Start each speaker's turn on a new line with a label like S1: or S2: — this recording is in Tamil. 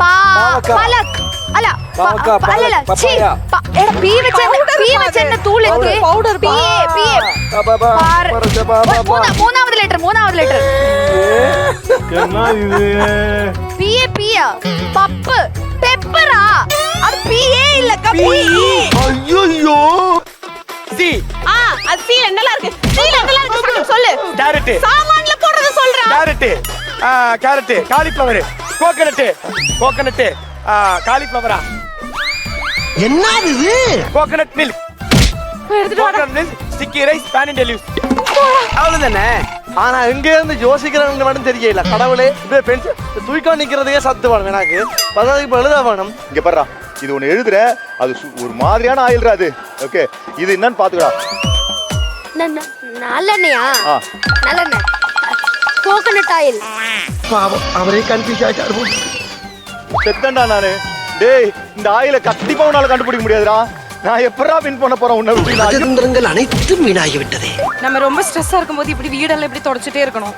S1: பலக் அல்ல அல்ல சி எட பீ வச்சென்ன தூள் இருக்கு பவுடர் பீ மூணாவது லெட்டர்
S2: என்ன இது
S1: பீ பப்பு பெப்பரா அது பீயே இல்ல கப்பி
S3: ஐயோ
S4: சி
S1: அது சி என்னல இருக்கு சொல்லு
S4: கேரட்
S1: சாமான்ல போடுறது சொல்றா
S4: கேரட் காலிஃப்ளவர் கோகனட் காலிஃப்ளவரா
S3: என்ன இது
S4: coconut milk coconut milk sticky rice pandan leaves
S3: அவ்வளவுதானே. ஆனா எங்க இருந்து யோசிக்கிறவங்க மட்டும் தெரியல. கடவுளே இப்ப பென்சில் தூக்கா நிக்கிறதுக்கே சத்து வேணும் எனக்கு. பதவி எழுத வேணும்.
S2: இங்க பாருடா இது ஒண்ணு எழுதுற அது ஒரு மாதிரியான ஆயில்ரா அது. ஓகே இது என்னன்னு பாத்துக்கடா.
S1: நல்லெண்ணெயா நல்லெண்ணெய் கோகனட் ஆயில்
S3: பாவம் அவரே கன்ஃபியூஸ் ஆயிட்டாரு.
S2: செத்தண்டா நானு. டேய் இந்த ஆயில கண்டிப்பா உன்னால கண்டுபிடிக்க முடியாதுடா. நான் எப்பறா வின் பண்ண போறேன் உன்னை விட்டு.
S3: ராஜதந்திரங்கள் அனைத்தும் வீணாகி விட்டதே.
S5: நம்ம ரொம்ப ஸ்ட்ரெஸ்ஸா இருக்கும்போது இப்படி வீடெல்லாம் இப்படி தொடச்சிட்டே இருக்கணும்.